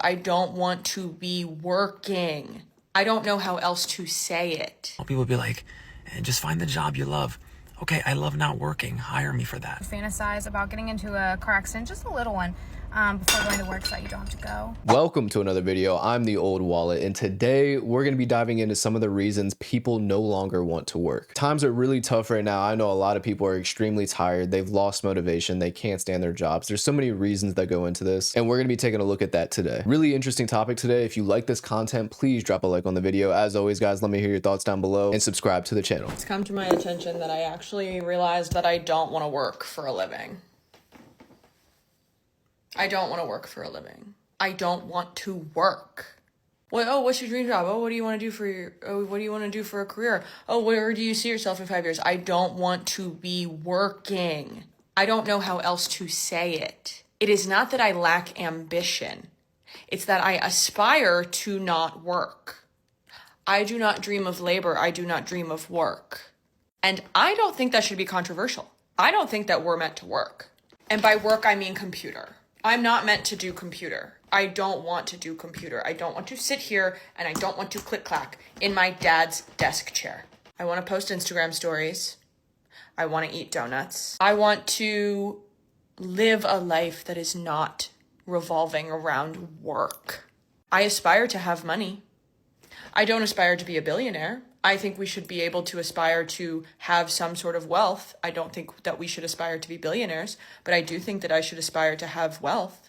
I don't want to be working. I don't know how else to say it. People be like, just find the job you love. Okay, I love not working. Hire me for that. Fantasize about getting into a car accident, just a little one, before going to work so that you don't have to go. Welcome to another video. I'm the Old Wallet, and today we're going to be diving into some of the reasons people no longer want to work. Times are really tough right now. I know a lot of people are extremely tired. They've lost motivation. They can't stand their jobs. There's so many reasons that go into this, and we're going to be taking a look at that today. Really interesting topic today. If you like this content, please drop a like on the video. As always, guys, let me hear your thoughts down below and subscribe to the channel. It's come to my attention that I actually realized that I don't want to work for a living. I don't want to work for a living. I don't want to work. What's your dream job? What do you want to do for what do you want to do for a career? Where do you see yourself in 5 years? I don't want to be working. I don't know how else to say it. It is not that I lack ambition. It's that I aspire to not work. I do not dream of labor. I do not dream of work. And I don't think that should be controversial. I don't think that we're meant to work. And by work, I mean computer. I'm not meant to do computer. I don't want to do computer. I don't want to sit here and I don't want to click clack in my dad's desk chair. I want to post Instagram stories. I want to eat donuts. I want to live a life that is not revolving around work. I aspire to have money. I don't aspire to be a billionaire. I think we should be able to aspire to have some sort of wealth. I don't think that we should aspire to be billionaires, but I do think that I should aspire to have wealth.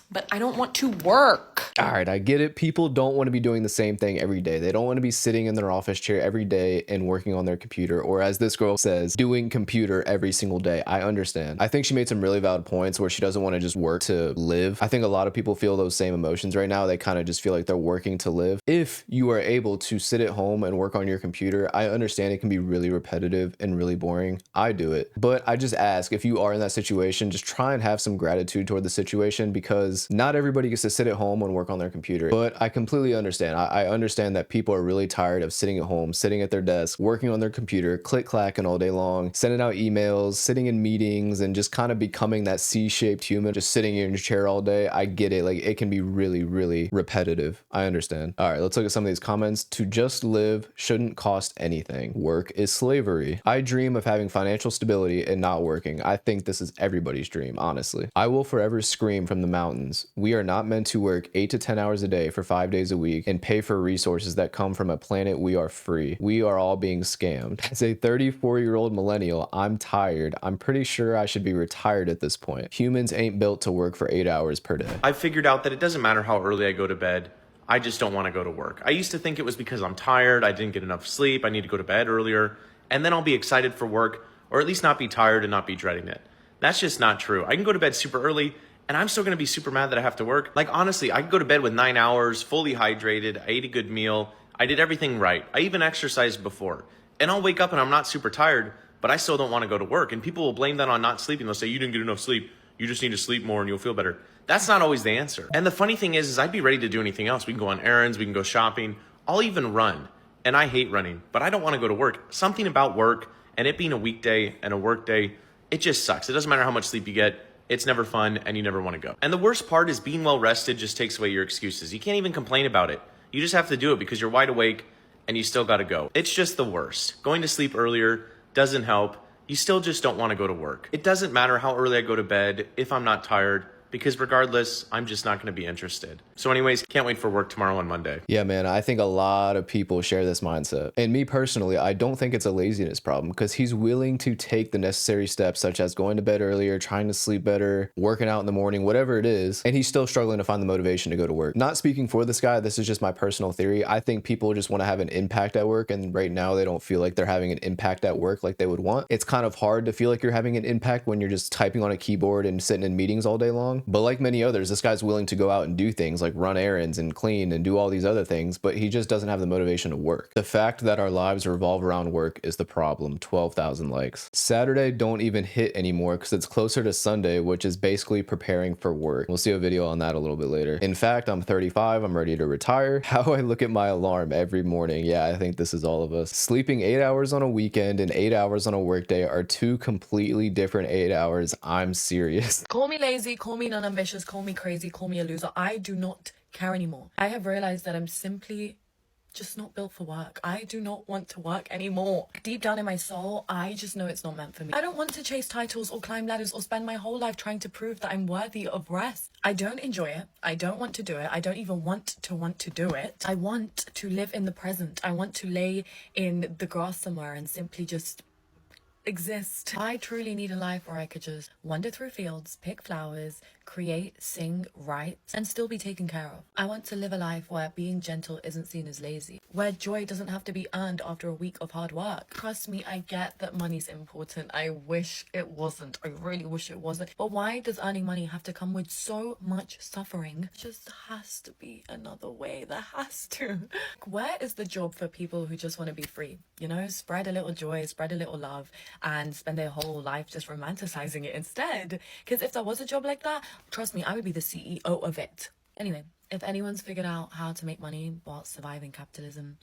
But I don't want to work. All right, I get it. People don't want to be doing the same thing every day. They don't want to be sitting in their office chair every day and working on their computer, or as this girl says, doing computer every single day. I understand. I think she made some really valid points where she doesn't want to just work to live. I think a lot of people feel those same emotions right now. They kind of just feel like they're working to live. If you are able to sit at home and work on your computer, I understand it can be really repetitive and really boring. I do it. But I just ask, if you are in that situation, just try and have some gratitude toward the situation, because not everybody gets to sit at home and work on their computer. But I completely understand. I understand that people are really tired of sitting at home, sitting at their desk, working on their computer, click-clacking all day long, sending out emails, sitting in meetings, and just kind of becoming that C-shaped human, just sitting in your chair all day. I get it. Like, it can be really, really repetitive. I understand. All right, let's look at some of these comments. To just live shouldn't cost anything. Work is slavery. I dream of having financial stability and not working. I think this is everybody's dream, honestly. I will forever scream from the mountains. We are not meant to work 8 to 10 hours a day for 5 days a week and pay for resources that come from a planet we are free. We are all being scammed. As a 34-year-old millennial, I'm tired. I'm pretty sure I should be retired at this point. Humans ain't built to work for 8 hours per day. I figured out that it doesn't matter how early I go to bed. I just don't want to go to work. I used to think it was because I'm tired, I didn't get enough sleep, I need to go to bed earlier, and then I'll be excited for work, or at least not be tired and not be dreading it. That's just not true. I can go to bed super early, and I'm still going to be super mad that I have to work. Like, honestly, I could go to bed with 9 hours, fully hydrated, I ate a good meal, I did everything right. I even exercised before. And I'll wake up and I'm not super tired, but I still don't want to go to work. And people will blame that on not sleeping. They'll say, you didn't get enough sleep. You just need to sleep more and you'll feel better. That's not always the answer. And the funny thing is I'd be ready to do anything else. We can go on errands, we can go shopping. I'll even run. And I hate running, but I don't want to go to work. Something about work and it being a weekday and a work day, it just sucks. It doesn't matter how much sleep you get. It's never fun and you never want to go. And the worst part is being well rested just takes away your excuses. You can't even complain about it. You just have to do it because you're wide awake and you still got to go. It's just the worst. Going to sleep earlier doesn't help. You still just don't want to go to work. It doesn't matter how early I go to bed if I'm not tired, because regardless, I'm just not going to be interested. So anyways, can't wait for work tomorrow on Monday. Yeah, man, I think a lot of people share this mindset. And me personally, I don't think it's a laziness problem, because he's willing to take the necessary steps, such as going to bed earlier, trying to sleep better, working out in the morning, whatever it is, and he's still struggling to find the motivation to go to work. Not speaking for this guy, this is just my personal theory. I think people just want to have an impact at work, and right now they don't feel like they're having an impact at work like they would want. It's kind of hard to feel like you're having an impact when you're just typing on a keyboard and sitting in meetings all day long. But like many others, this guy's willing to go out and do things like run errands and clean and do all these other things, but he just doesn't have the motivation to work. The fact that our lives revolve around work is the problem. 12,000 likes. Saturday don't even hit anymore because it's closer to Sunday, which is basically preparing for work. We'll see a video on that a little bit later. In fact, I'm 35. I'm ready to retire. How I look at my alarm every morning. Yeah, I think this is all of us. Sleeping 8 hours on a weekend and 8 hours on a workday are two completely different 8 hours. I'm serious. Call me lazy, call me non-ambitious, call me crazy, call me a loser. I do not care anymore. I have realized that I'm simply just not built for work. I do not want to work anymore. Deep down in my soul, I just know it's not meant for me. I don't want to chase titles or climb ladders or spend my whole life trying to prove that I'm worthy of rest. I don't enjoy it. I don't want to do it. I don't even want to do it. I want to live in the present. I want to lay in the grass somewhere and simply just exist. I truly need a life where I could just wander through fields, pick flowers, create, sing, write, and still be taken care of. I want to live a life where being gentle isn't seen as lazy, where joy doesn't have to be earned after a week of hard work. Trust me, I get that money's important. I wish it wasn't. I really wish it wasn't. But why does earning money have to come with so much suffering? It just has to be another way. There has to. Where is the job for people who just want to be free? You know, spread a little joy, spread a little love, and spend their whole life just romanticizing it instead. Because if there was a job like that, trust me, I would be the CEO of it. Anyway, if anyone's figured out how to make money while surviving capitalism,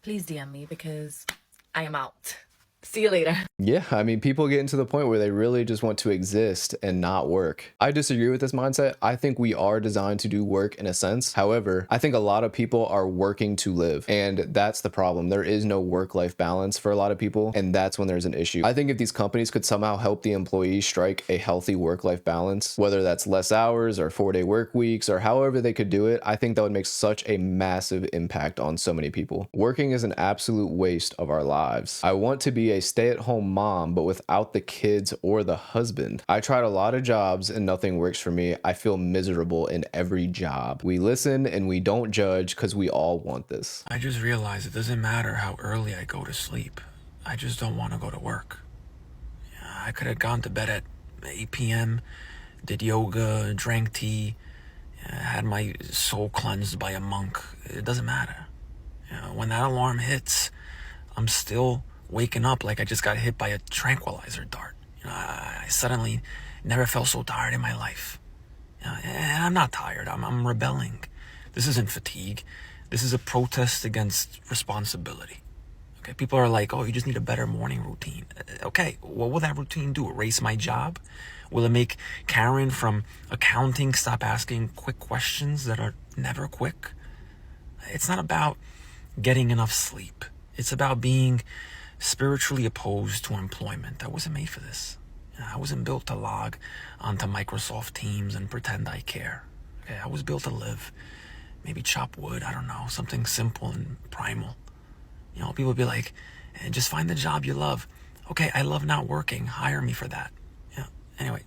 please DM me because I am out. See you later. Yeah, I mean, people get into the point where they really just want to exist and not work. I disagree with this mindset. I think we are designed to do work in a sense. However, I think a lot of people are working to live, and that's the problem. There is no work-life balance for a lot of people, and that's when there's an issue. I think if these companies could somehow help the employees strike a healthy work-life balance, whether that's less hours or 4-day work weeks or however they could do it, I think that would make such a massive impact on so many people. Working is an absolute waste of our lives. I want to be a stay-at-home mom, but without the kids or the husband. I tried a lot of jobs and nothing works for me. I feel miserable in every job. We listen and we don't judge because we all want this. I just realized it doesn't matter how early I go to sleep. I just don't want to go to work. I could have gone to bed at 8 p.m., did yoga, drank tea, had my soul cleansed by a monk. It doesn't matter. When that alarm hits, I'm still waking up like I just got hit by a tranquilizer dart. I suddenly never felt so tired in my life. And I'm not tired. I'm rebelling. This isn't fatigue. This is a protest against responsibility. Okay, people are like, oh, you just need a better morning routine. Okay, what will that routine do? Erase my job? Will it make Karen from accounting stop asking quick questions that are never quick? It's not about getting enough sleep. It's about being spiritually opposed to employment. I wasn't made for this. I wasn't built to log onto Microsoft Teams and pretend I care. Okay, I was built to live. Maybe chop wood, I don't know, something simple and primal. People be like, just find the job you love. Okay, I love not working. Hire me for that. Anyway,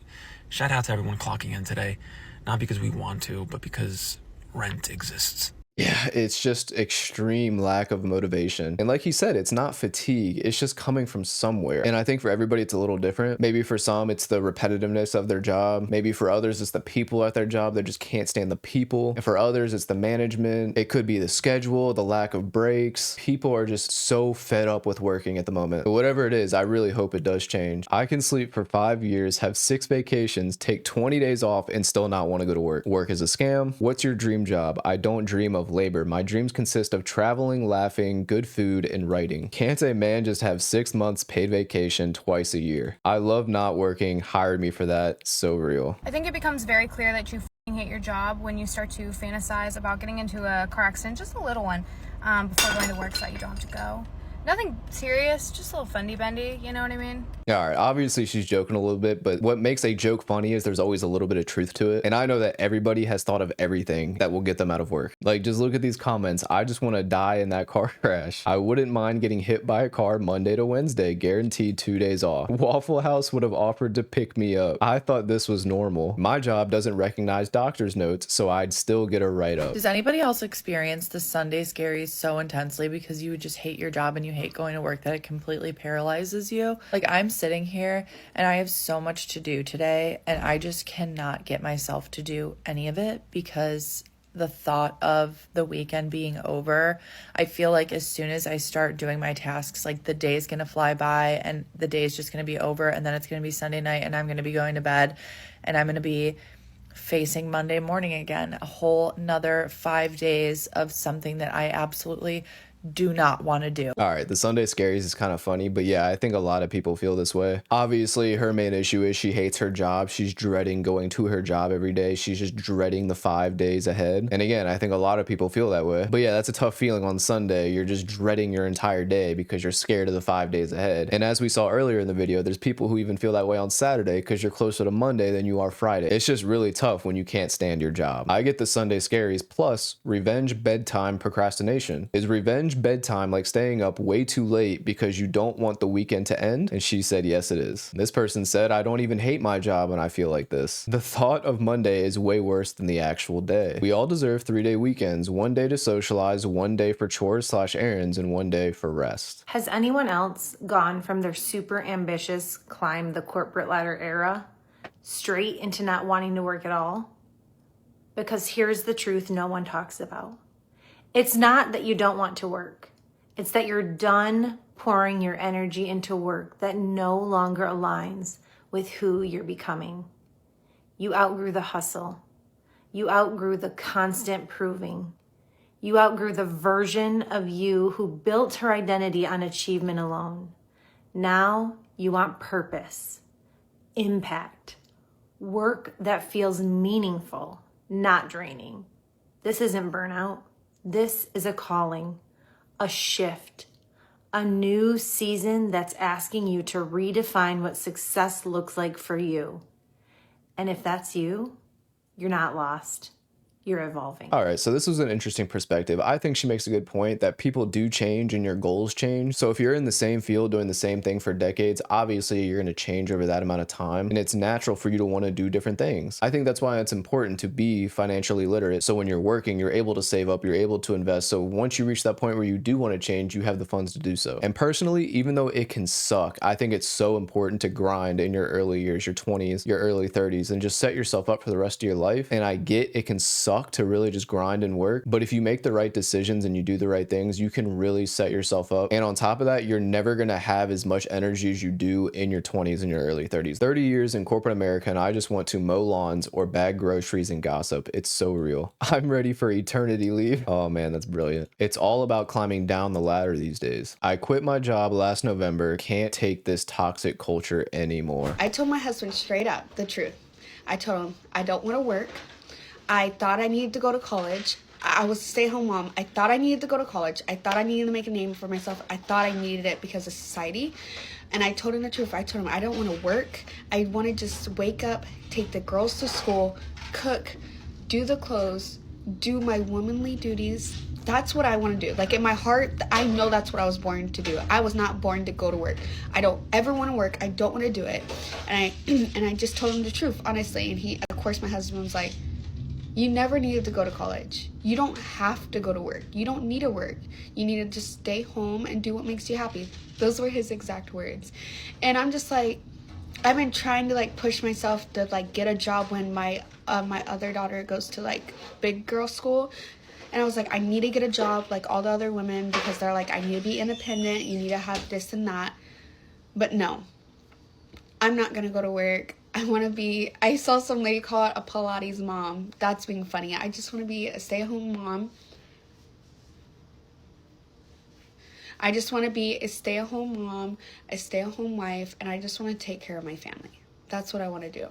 shout out to everyone clocking in today. Not because we want to, but because rent exists. Yeah, it's just extreme lack of motivation. And like he said, it's not fatigue. It's just coming from somewhere. And I think for everybody, it's a little different. Maybe for some, it's the repetitiveness of their job. Maybe for others, it's the people at their job. They just can't stand the people. And for others, it's the management. It could be the schedule, the lack of breaks. People are just so fed up with working at the moment. But whatever it is, I really hope it does change. I can sleep for 5 years, have 6 vacations, take 20 days off, and still not want to go to work. Work is a scam. What's your dream job? I don't dream of labor. My dreams consist of traveling, laughing, good food, and writing. Can't a man just have 6 months paid vacation twice a year? I love not working. Hired me for that. So real. I think it becomes very clear that you f***ing hate your job when you start to fantasize about getting into a car accident, just a little one, before going to work so that you don't have to go. Nothing serious, just a little fundy bendy, you know what I mean? All right, obviously she's joking a little bit, but what makes a joke funny is there's always a little bit of truth to it. And I know that everybody has thought of everything that will get them out of work. Like, just look at these comments. I just want to die in that car crash. I wouldn't mind getting hit by a car Monday to Wednesday, guaranteed 2 days off. Waffle House would have offered to pick me up. I thought this was normal. My job doesn't recognize doctor's notes, so I'd still get a write-up. Does anybody else experience the Sunday scaries so intensely because you would just hate your job and you hate going to work that it completely paralyzes you? Like, I'm sitting here and I have so much to do today and I just cannot get myself to do any of it because the thought of the weekend being over, I feel like as soon as I start doing my tasks, like the day is going to fly by and the day is just going to be over, and then it's going to be Sunday night and I'm going to be going to bed and I'm going to be facing Monday morning again, a whole another 5 days of something that I absolutely do not want to do. All right, the Sunday scaries is kind of funny, but yeah, I think a lot of people feel this way. Obviously, her main issue is she hates her job. She's dreading going to her job every day. She's just dreading the 5 days ahead. And again, I think a lot of people feel that way. But yeah, that's a tough feeling on Sunday. You're just dreading your entire day because you're scared of the 5 days ahead. And as we saw earlier in the video, there's people who even feel that way on Saturday because you're closer to Monday than you are Friday. It's just really tough when you can't stand your job. I get the Sunday scaries plus revenge bedtime procrastination. Is revenge bedtime like staying up way too late because you don't want the weekend to end? And she said, yes, it is. This person said, I don't even hate my job when I feel like this. The thought of Monday is way worse than the actual day. We all deserve 3-day weekends, 1 day to socialize, 1 day for chores/errands, and 1 day for rest. Has anyone else gone from their super ambitious climb the corporate ladder era straight into not wanting to work at all? Because here's the truth no one talks about. It's not that you don't want to work. It's that you're done pouring your energy into work that no longer aligns with who you're becoming. You outgrew the hustle. You outgrew the constant proving. You outgrew the version of you who built her identity on achievement alone. Now you want purpose, impact, work that feels meaningful, not draining. This isn't burnout. This is a calling, a shift, a new season that's asking you to redefine what success looks like for you. And if that's you, you're not lost. You're evolving. All right, so this was an interesting perspective. I think she makes a good point that people do change and your goals change. So if you're in the same field doing the same thing for decades, obviously you're going to change over that amount of time, and it's natural for you to want to do different things. I think that's why it's important to be financially literate. So when you're working, you're able to save up, you're able to invest. So once you reach that point where you do want to change, you have the funds to do so. And personally, even though it can suck, I think it's so important to grind in your early years, your 20s, your early 30s, and just set yourself up for the rest of your life. And I get it can suck to really just grind and work, but if you make the right decisions and you do the right things, you can really set yourself up. And on top of that, you're never going to have as much energy as you do in your 20s and your early 30s. 30 years in corporate America and I just want to mow lawns or bag groceries and gossip. It's so real. I'm ready for eternity leave. Oh man, that's brilliant. It's all about climbing down the ladder these days. I quit my job last November. Can't take this toxic culture anymore. I told my husband straight up the truth. I told him I don't want to work. I thought I needed to go to college. I was a stay-at-home mom. I thought I needed to go to college. I thought I needed to make a name for myself. I thought I needed it because of society. And I told him the truth. I told him I don't want to work. I want to just wake up, take the girls to school, cook, do the clothes, do my womanly duties. That's what I want to do. Like in my heart, I know that's what I was born to do. I was not born to go to work. I don't ever want to work. I don't want to do it. And I just told him the truth, honestly. And he, of course, my husband was like, you never needed to go to college. You don't have to go to work. You don't need to work. You need to just stay home and do what makes you happy. Those were his exact words. And I'm just like, I've been trying to like push myself to like get a job when my other daughter goes to like big girl school. And I was like, I need to get a job like all the other women because they're like, I need to be independent. You need to have this and that. But no, I'm not going to go to work. I saw some lady call it a Pilates mom. That's being funny. I just want to be a stay-at-home mom. I just want to be a stay-at-home mom, a stay-at-home wife, and I just want to take care of my family. That's what I want to do.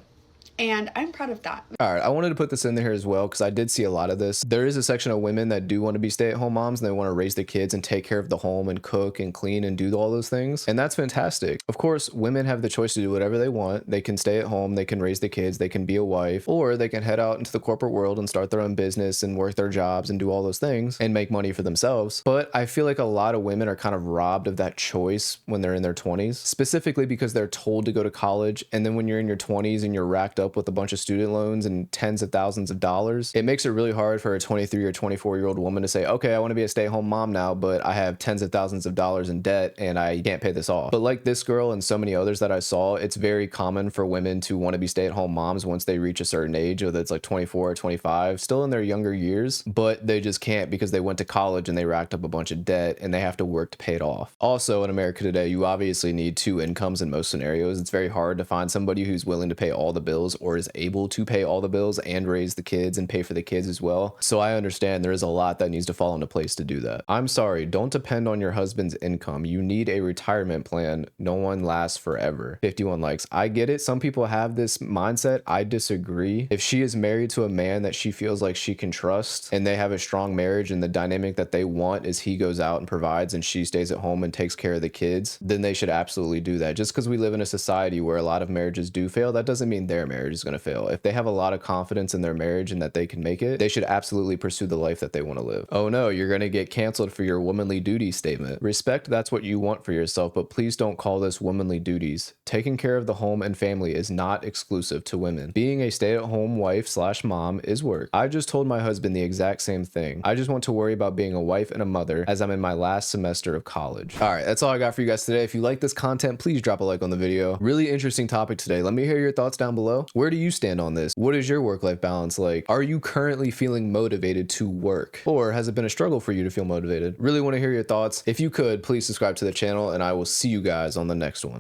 And I'm proud of that. All right, I wanted to put this in there as well because I did see a lot of this. There is a section of women that do want to be stay-at-home moms and they want to raise the kids and take care of the home and cook and clean and do all those things. And that's fantastic. Of course, women have the choice to do whatever they want. They can stay at home, they can raise the kids, they can be a wife, or they can head out into the corporate world and start their own business and work their jobs and do all those things and make money for themselves. But I feel like a lot of women are kind of robbed of that choice when they're in their 20s, specifically because they're told to go to college. And then when you're in your 20s and you're racked up with a bunch of student loans and tens of thousands of dollars, it makes it really hard for a 23 or 24-year-old woman to say, okay, I want to be a stay-at-home mom now, but I have tens of thousands of dollars in debt and I can't pay this off. But like this girl and so many others that I saw, it's very common for women to want to be stay-at-home moms once they reach a certain age, whether it's like 24 or 25, still in their younger years, but they just can't because they went to college and they racked up a bunch of debt and they have to work to pay it off. Also, in America today, you obviously need 2 incomes in most scenarios. It's very hard to find somebody who's willing to pay all the bills or is able to pay all the bills and raise the kids and pay for the kids as well. So I understand there is a lot that needs to fall into place to do that. I'm sorry, don't depend on your husband's income. You need a retirement plan. No one lasts forever. 51 likes. I get it. Some people have this mindset. I disagree. If she is married to a man that she feels like she can trust and they have a strong marriage and the dynamic that they want is he goes out and provides and she stays at home and takes care of the kids, then they should absolutely do that. Just because we live in a society where a lot of marriages do fail, that doesn't mean their marriage is going to fail. If they have a lot of confidence in their marriage and that they can make it, they should absolutely pursue the life that they want to live. Oh no, you're going to get canceled for your womanly duty statement. Respect that's what you want for yourself, but please don't call this womanly duties. Taking care of the home and family is not exclusive to women. Being a stay-at-home wife/mom is work. I just told my husband the exact same thing. I just want to worry about being a wife and a mother as I'm in my last semester of college. All right, that's all I got for you guys today. If you like this content, please drop a like on the video. Really interesting topic today. Let me hear your thoughts down below. Where do you stand on this? What is your work-life balance like? Are you currently feeling motivated to work? Or has it been a struggle for you to feel motivated? Really want to hear your thoughts. If you could, please subscribe to the channel and I will see you guys on the next one.